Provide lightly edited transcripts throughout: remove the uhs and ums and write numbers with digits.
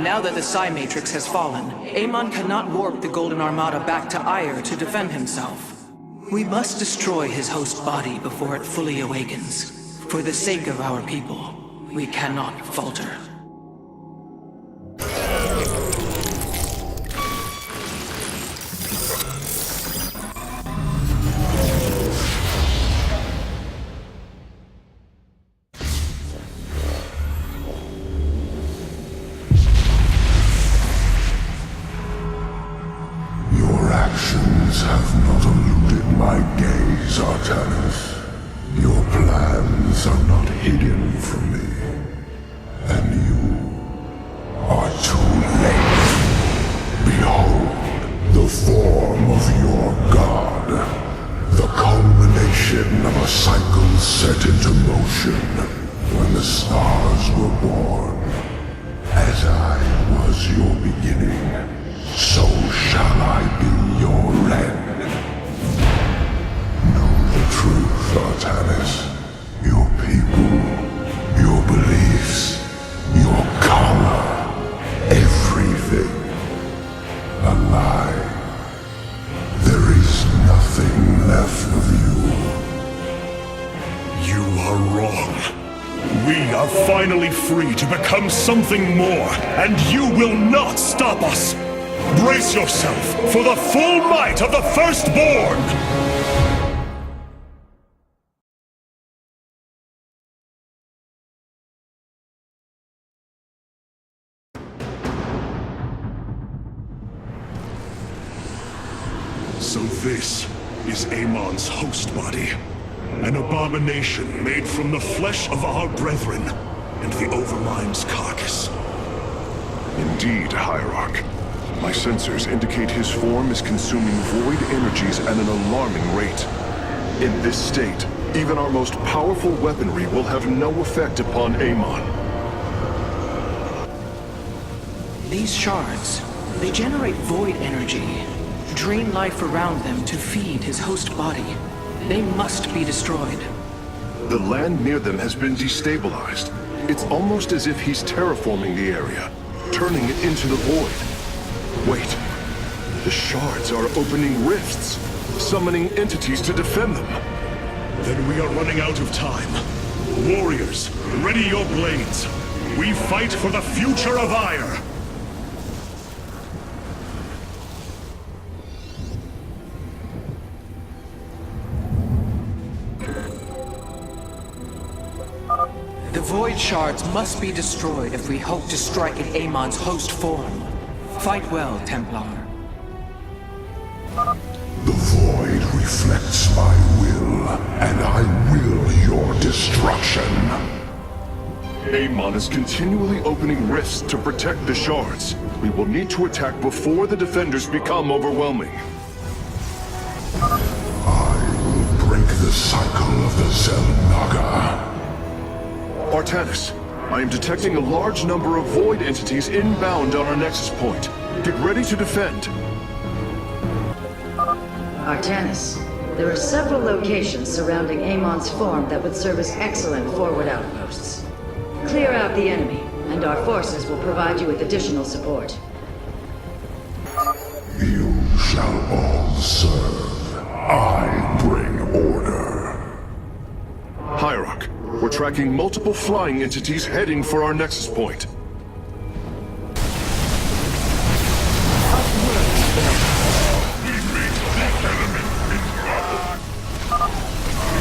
Now that the Psi Matrix has fallen, Amon cannot warp the Golden Armada back to Auir to defend himself. We must destroy his host body before it fully awakens. For the sake of our people, we cannot falter. Your actions have not eluded my gaze, Artanis. Your plans are not hidden from me. And you are too late. Behold, the form of your god. The culmination of a cycle set into motion when the stars were born. As I was your beginning, so shall I be your end. Know the truth, Artanis. Your people, your beliefs, your color, everything. A lie. There is nothing left of you. You are wrong. We are finally free to become something more, and you will not stop us! Brace yourself for the full might of the Firstborn! So this is Amon's host body. An abomination made from the flesh of our brethren and the Overmind's carcass. Indeed, Hierarch. My sensors indicate his form is consuming void energies at an alarming rate. In this state, even our most powerful weaponry will have no effect upon Amon. These shards, they generate void energy, drain life around them to feed his host body. They must be destroyed. The land near them has been destabilized. It's almost as if he's terraforming the area, turning it into the void. Wait, the shards are opening rifts, summoning entities to defend them. Then we are running out of time. Warriors, ready your blades. We fight for the future of Auir. The void shards must be destroyed if we hope to strike at Amon's host form. Fight well, Templar. The void reflects my will, and I will your destruction. Amon is continually opening rifts to protect the shards. We will need to attack before the defenders become overwhelming. I will break the cycle of the Zelnaga. Artanis, I am detecting a large number of void entities inbound on our nexus point. Get ready to defend. Artanis, there are several locations surrounding Amon's form that would serve as excellent forward outposts. Clear out the enemy, and our forces will provide you with additional support. You shall all serve. I bring order. Hierarch, we're tracking multiple flying entities heading for our nexus point.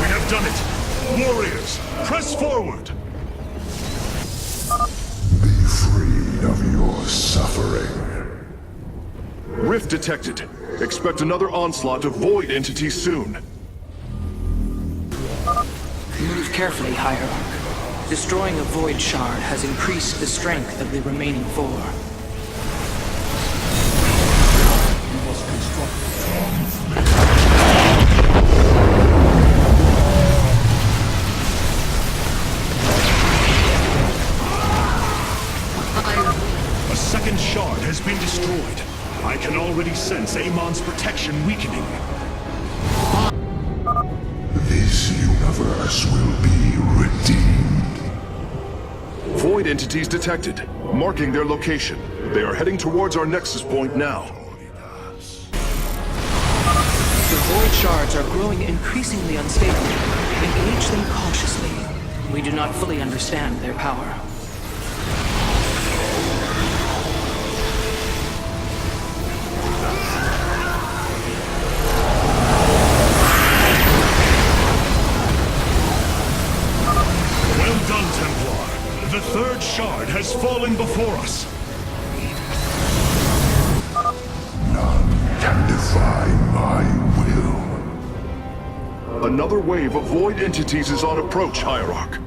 We have done it! Warriors, press forward! Be freed of your suffering. Rift detected. Expect another onslaught of void entities soon. Move carefully, Hierarch. Destroying a void shard has increased the strength of the remaining four. A second shard has been destroyed. I can already sense Amon's protection weakening. This universe will be redeemed. Void entities detected. Marking their location. They are heading towards our nexus point now. The void shards are growing increasingly unstable. Engage them cautiously. We do not fully understand their power. Well done, Templar. The third shard has fallen before us. None can defy my will. Another wave of void entities is on approach, Hierarch.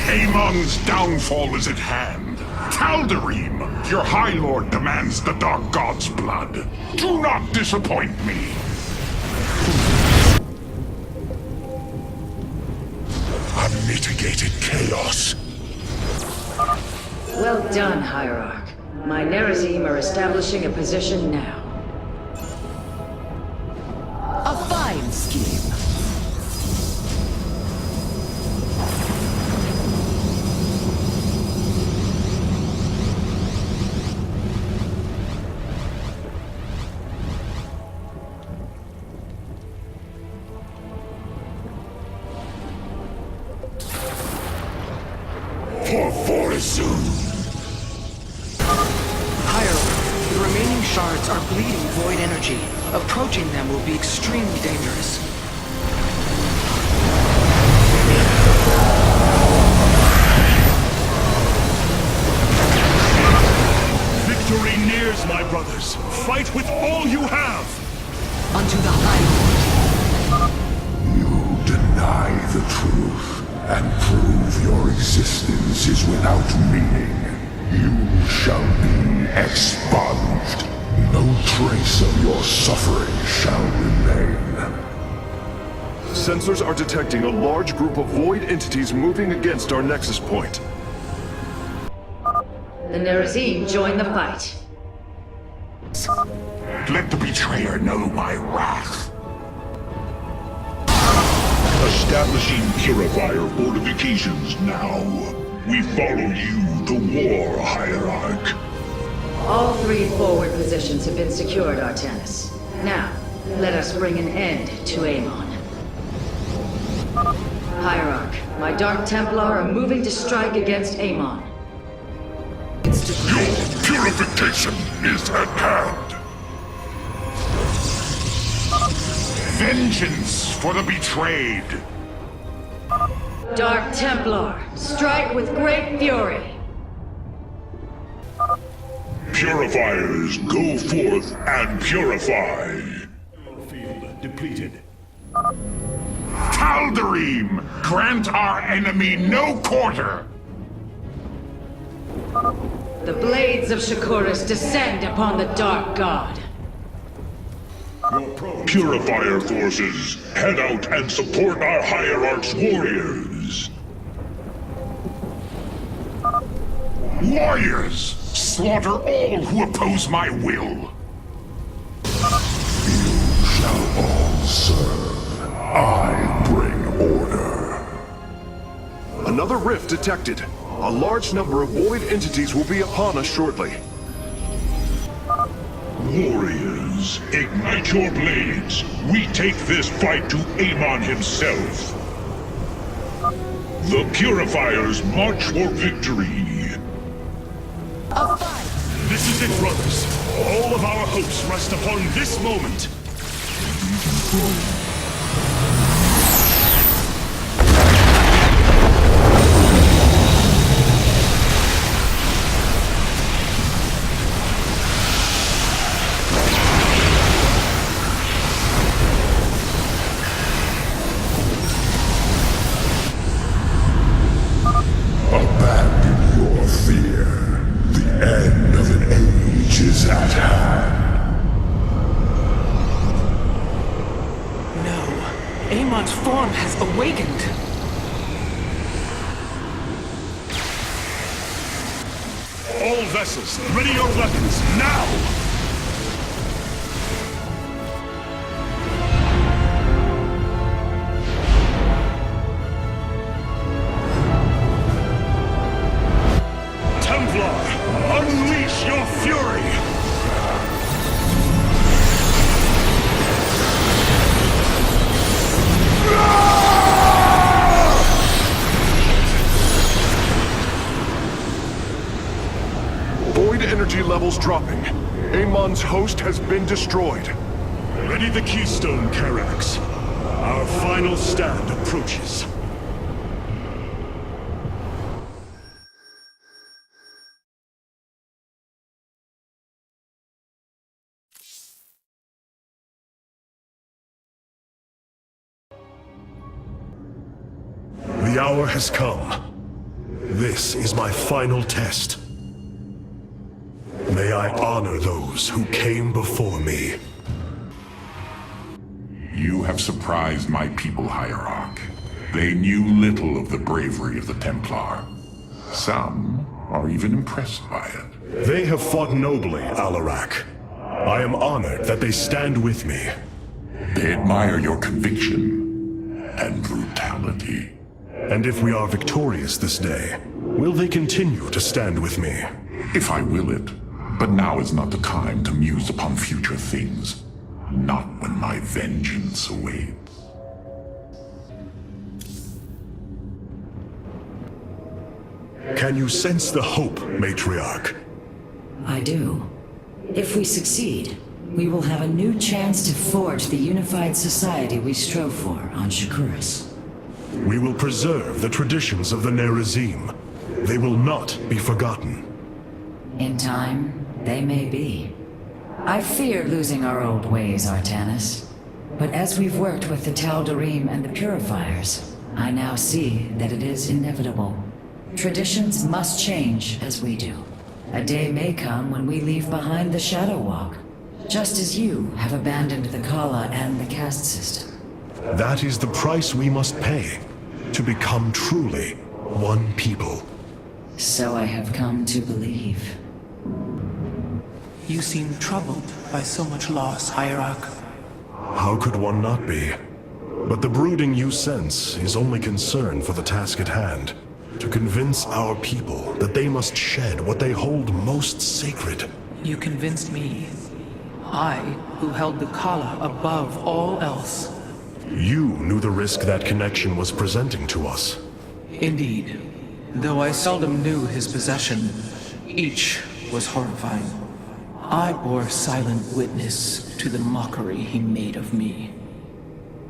Amon's downfall is at hand. Tal'Darim, your High Lord demands the Dark God's blood. Do not disappoint me. Unmitigated chaos. Well done, Hierarch. My Nerazim are establishing a position now. A fine scheme. The remaining shards are bleeding void energy. Approaching them will be extremely dangerous. Victory nears, my brothers. Fight with all you have. Unto the High You deny the truth and prove your existence is without meaning. You shall be expunged. No trace of your suffering shall remain. Sensors are detecting a large group of void entities moving against our nexus point. The Nerazim join the fight. Let the betrayer know my wrath. Establishing purifier fortifications now. We follow you, the war hierarch. All 3 forward positions have been secured, Artanis. Now, let us bring an end to Amon. Hierarch, my Dark Templar are moving to strike against Amon. Your purification is at hand. Vengeance for the betrayed. Dark Templar, strike with great fury. Purifiers, go forth and purify. Field depleted. Tal'Darim, grant our enemy no quarter. The blades of Shakuras descend upon the Dark God. Purifier forces, head out and support our hierarch's warriors. Warriors, slaughter all who oppose my will. You shall all serve. I bring order. Another rift detected. A large number of void entities will be upon us shortly. Warriors, ignite your blades. We take this fight to Amon himself. The Purifiers march for victory. This is it, brothers. All of our hopes rest upon this moment. Abandon your fear. The end of an age is at hand. No. Amon's form has awakened. All vessels, ready your weapons, now! signals dropping. Amon's host has been destroyed. Ready the keystone, Karax. Our final stand approaches. The hour has come. This is my final test. May I honor those who came before me. You have surprised my people, Hierarch. They knew little of the bravery of the Templar. Some are even impressed by it. They have fought nobly, Alarak. I am honored that they stand with me. They admire your conviction and brutality. And if we are victorious this day, will they continue to stand with me? If I will it. But now is not the time to muse upon future things. Not when my vengeance awaits. Can you sense the hope, Matriarch? I do. If we succeed, we will have a new chance to forge the unified society we strove for on Shakuras. We will preserve the traditions of the Nerazim. They will not be forgotten. In time, they may be. I fear losing our old ways, Artanis. But as we've worked with the Tal'Darim and the Purifiers, I now see that it is inevitable. Traditions must change as we do. A day may come when we leave behind the Shadow Walk, just as you have abandoned the Kala and the caste system. That is the price we must pay, to become truly one people. So I have come to believe. You seem troubled by so much loss, Hierarch. How could one not be? But the brooding you sense is only concern for the task at hand. To convince our people that they must shed what they hold most sacred. You convinced me. I, who held the Kala above all else. You knew the risk that connection was presenting to us. Indeed. Though I seldom knew his possession, each was horrifying. I bore silent witness to the mockery he made of me.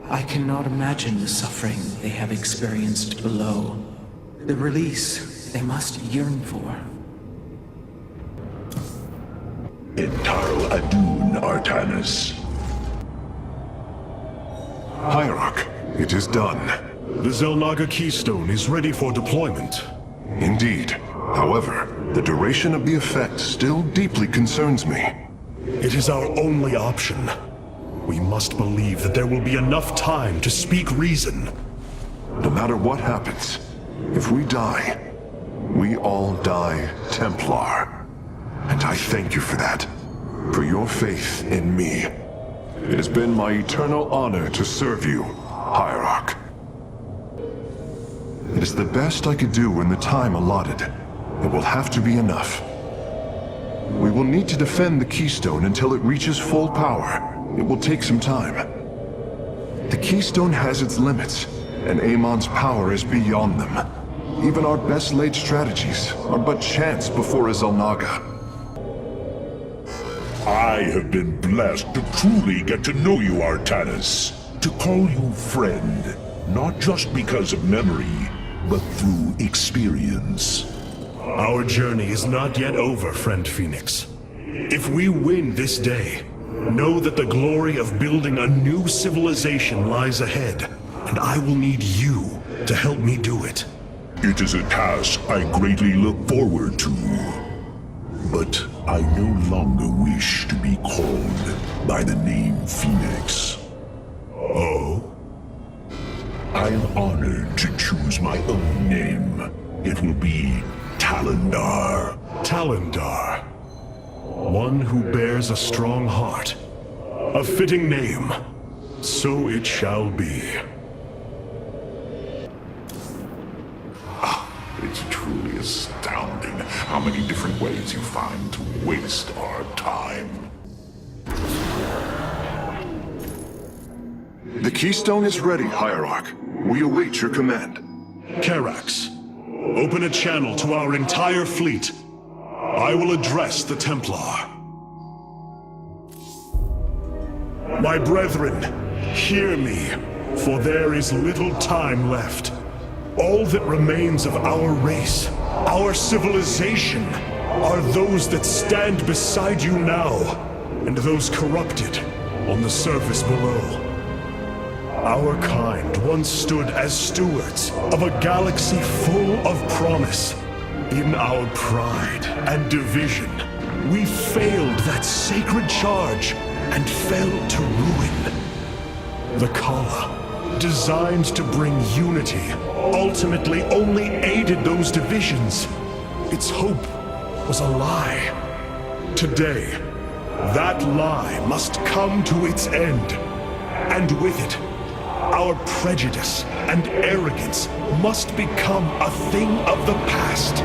I cannot imagine the suffering they have experienced below. The release they must yearn for. Intaro Adun, Artanis. Hierarch, it is done. The Zelnaga Keystone is ready for deployment. Indeed. However, the duration of the effect still deeply concerns me. It is our only option. We must believe that there will be enough time to speak reason. No matter what happens, if we die, we all die Templar. And I thank you for that. For your faith in me. It has been my eternal honor to serve you, Hierarch. It is the best I could do in the time allotted. It will have to be enough. We will need to defend the Keystone until it reaches full power. It will take some time. The Keystone has its limits, and Amon's power is beyond them. Even our best laid strategies are but chance before a Zelnaga. I have been blessed to truly get to know you, Artanis. To call you friend, not just because of memory, but through experience. Our journey is not yet over, friend Phoenix. If we win this day, know that the glory of building a new civilization lies ahead, and I will need you to help me do it. It is a task I greatly look forward to. But I no longer wish to be called by the name Phoenix. Oh? I am honored to choose my own name. It will be Talendar. Talendar. One who bears a strong heart. A fitting name. So it shall be. It's truly astounding how many different ways you find to waste our time. The Keystone is ready, Hierarch. We await your command. Karax, open a channel to our entire fleet. I will address the Templar. My brethren, hear me, for there is little time left. All that remains of our race, our civilization, are those that stand beside you now, and those corrupted on the surface below. Our kind once stood as stewards of a galaxy full of promise. In our pride and division, we failed that sacred charge and fell to ruin. The Kala, designed to bring unity, ultimately only aided those divisions. Its hope was a lie. Today, that lie must come to its end. And with it, our prejudice and arrogance must become a thing of the past.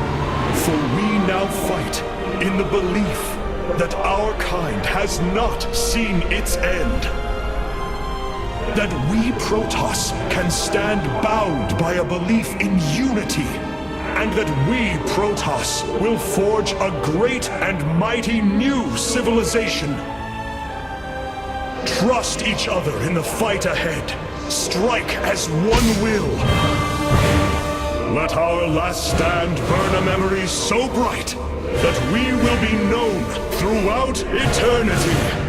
For we now fight in the belief that our kind has not seen its end. That we Protoss can stand bound by a belief in unity, and that we Protoss will forge a great and mighty new civilization. Trust each other in the fight ahead. Strike as one will. Let our last stand burn a memory so bright that we will be known throughout eternity.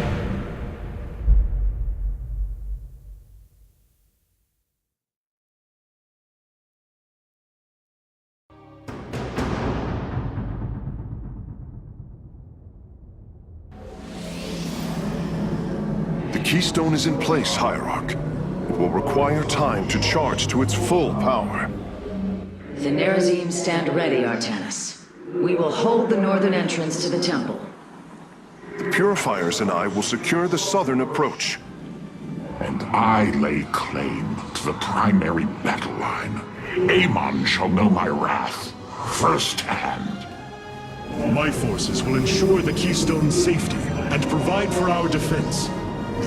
The keystone is in place, Hierarch. It will require time to charge to its full power. The Nerazim stand ready, Artanis. We will hold the northern entrance to the temple. The Purifiers and I will secure the southern approach. And I lay claim to the primary battle line. Amon shall know my wrath firsthand. My forces will ensure the keystone's safety and provide for our defense.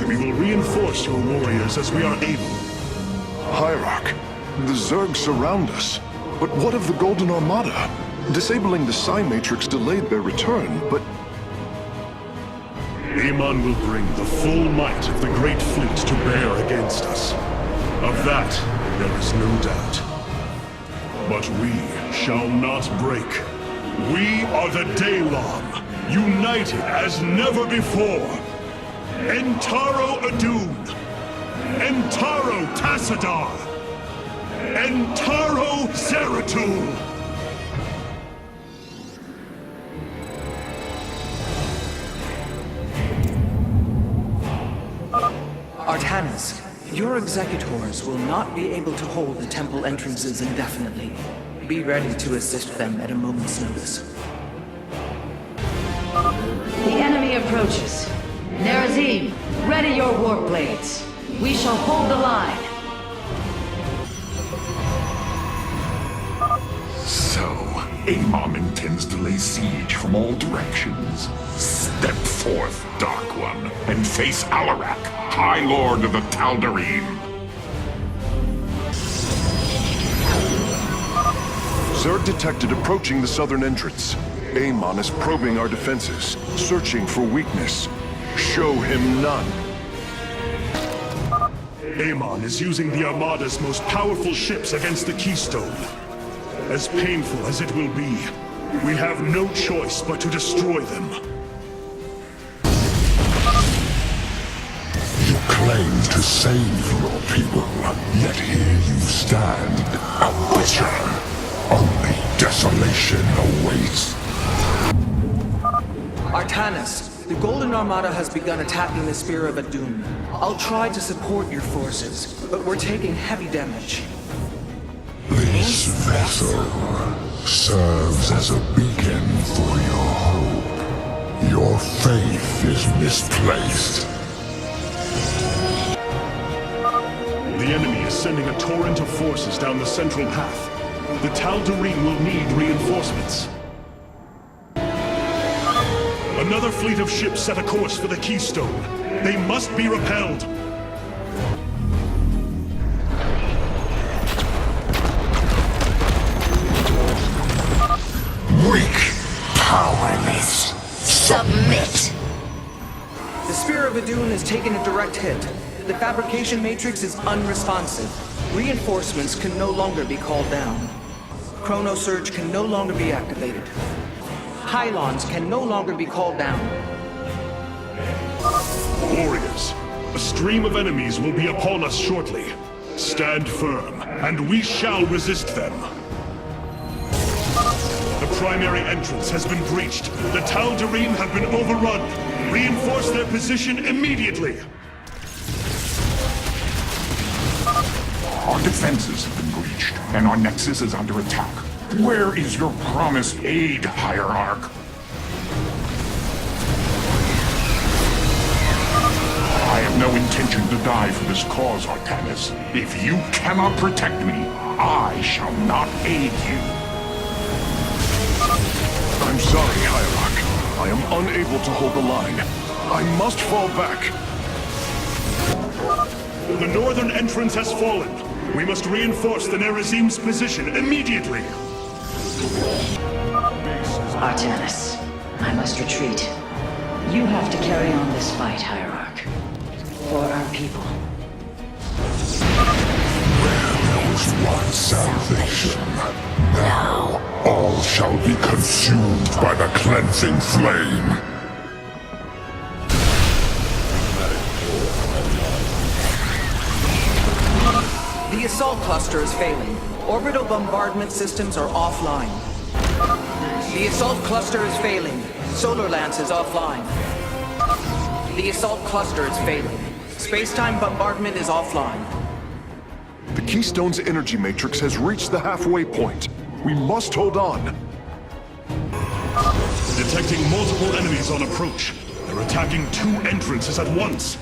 We will reinforce your warriors as we are able. Hierarch, the Zerg surround us. But what of the Golden Armada? Disabling the Psi Matrix delayed their return, but... Amon will bring the full might of the Great Fleet to bear against us. Of that, there is no doubt. But we shall not break. We are the Daylon, united as never before. Entaro Adun, Entaro Tassadar, Entaro Zeratul. Artanis, your executors will not be able to hold the temple entrances indefinitely. Be ready to assist them at a moment's notice. The enemy approaches. Nerazim, ready your warp blades. We shall hold the line. So, Amon intends to lay siege from all directions. Step forth, Dark One, and face Alarak, High Lord of the Tal'Darim. Zerg detected approaching the southern entrance. Amon is probing our defenses, searching for weakness. Show him none. Amon is using the Armada's most powerful ships against the Keystone. As painful as it will be, we have no choice but to destroy them. You claim to save your people, yet here you stand, a butcher. Only desolation awaits. Artanis, the Golden Armada has begun attacking the Spear of Adun. I'll try to support your forces, but we're taking heavy damage. This vessel serves as a beacon for your hope. Your faith is misplaced. The enemy is sending a torrent of forces down the central path. The Tal'Darim will need reinforcements. Another fleet of ships set a course for the Keystone. They must be repelled. Weak, powerless. taken a direct hit. The fabrication matrix is unresponsive. Reinforcements can no longer be called down. Chrono Surge can no longer be activated. Pylons can no longer be called down. Warriors, a stream of enemies will be upon us shortly. Stand firm, and we shall resist them. The primary entrance has been breached. The Tal'Darim have been overrun. Reinforce their position immediately. Our defenses have been breached, and our nexus is under attack. Where is your promised aid, Hierarch? I have no intention to die for this cause, Artanis. If you cannot protect me, I shall not aid you. I'm sorry, Hierarch. I am unable to hold the line. I must fall back. The northern entrance has fallen. We must reinforce the Nerazim's position immediately. Artanis, I must retreat. You have to carry on this fight, Hierarch. For our people. There was once salvation. Now, all shall be consumed by the cleansing flame. The assault cluster is failing. Orbital bombardment systems are offline. The assault cluster is failing. Solar Lance is offline. The assault cluster is failing. Space-time bombardment is offline. The Keystone's energy matrix has reached the halfway point. We must hold on. Detecting multiple enemies on approach. They're attacking 2 entrances at once.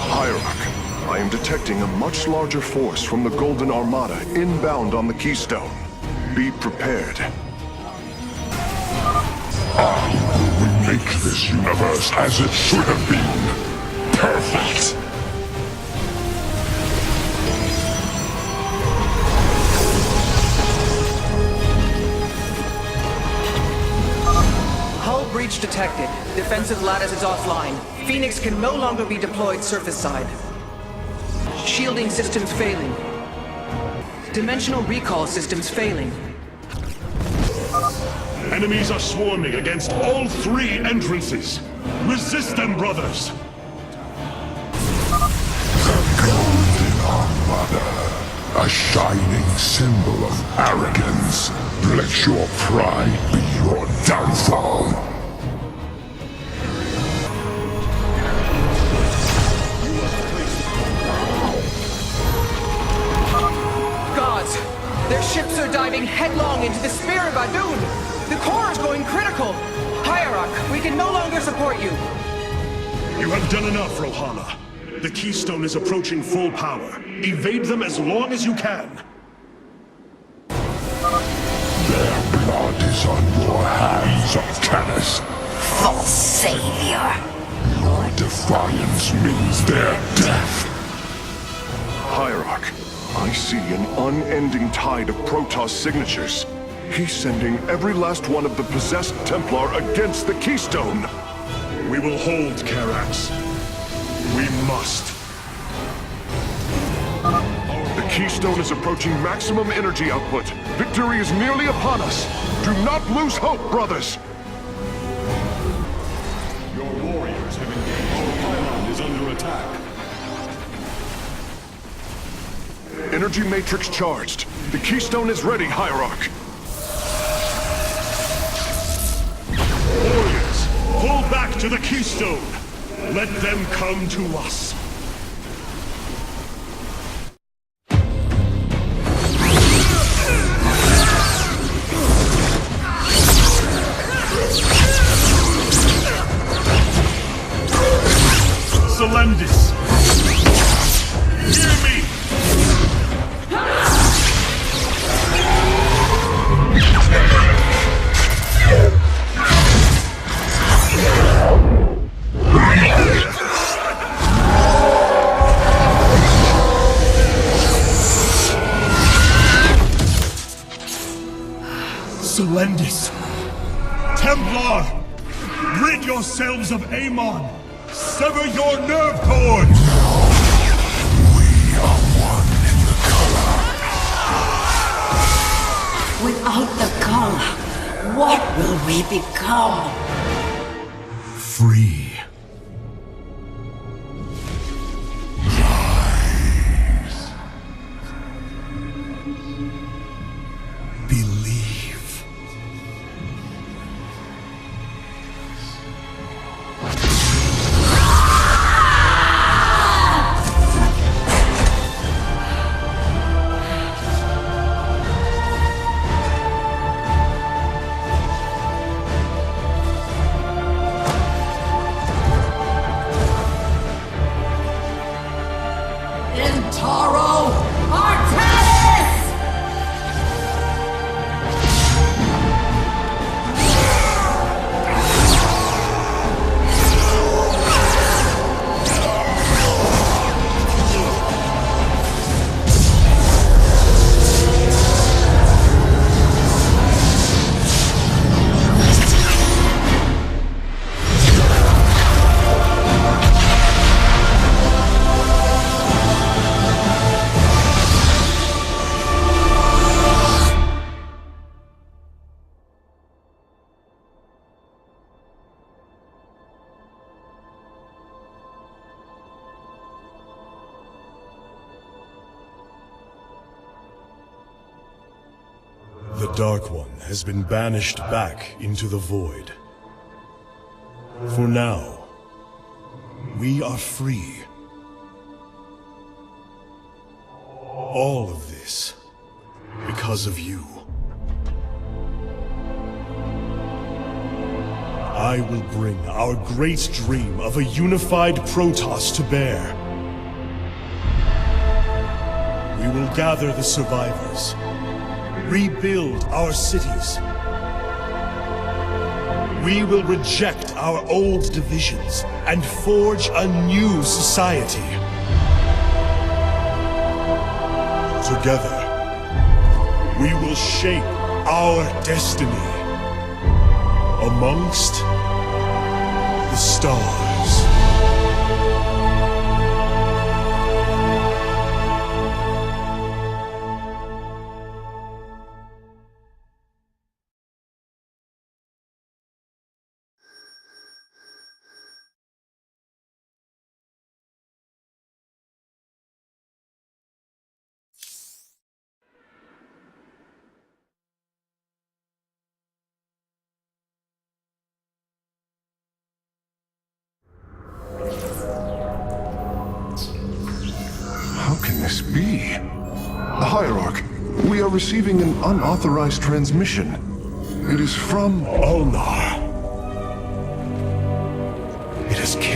Hierarch, I am detecting a much larger force from the Golden Armada inbound on the Keystone. Be prepared. I will remake this universe as it should have been. Perfect! Hull breach detected. Defensive lattice is offline. Phoenix can no longer be deployed surface side. Shielding systems failing. Dimensional recall systems failing. Enemies are swarming against all 3 entrances. Resist them, brothers! The Golden Armada, a shining symbol of arrogance. Let your pride be your downfall. Gods! Their ships are diving headlong into the Spear of Adun! The core is going critical! Hierarch, we can no longer support you! You have done enough, Rohana. The Keystone is approaching full power. Evade them as long as you can. Their blood is on your hands, Artanis. False savior. Your defiance means their death. Hierarch, I see an unending tide of Protoss signatures. He's sending every last one of the possessed Templar against the Keystone. We will hold Karax. We must. The Keystone is approaching maximum energy output. Victory is nearly upon us. Do not lose hope, brothers. Your warriors have engaged. Our pylon is under attack. Energy matrix charged. The Keystone is ready, Hierarch. Warriors, pull back to the Keystone. Let them come to us. Selendis! Hear me! Selendis! Templar! Rid yourselves of Amon! Sever your nerve cords! We are one in the color. Without the color, what will we become? Free. Rise. Believe. Intaro Artanis! The Dark One has been banished back into the Void. For now, we are free. All of this because of you. I will bring our great dream of a unified Protoss to bear. We will gather the survivors, rebuild our cities. We will reject our old divisions and forge a new society. Together, we will shape our destiny amongst the stars. How can this be? Hierarch, we are receiving an unauthorized transmission. It is from Auir. It has killed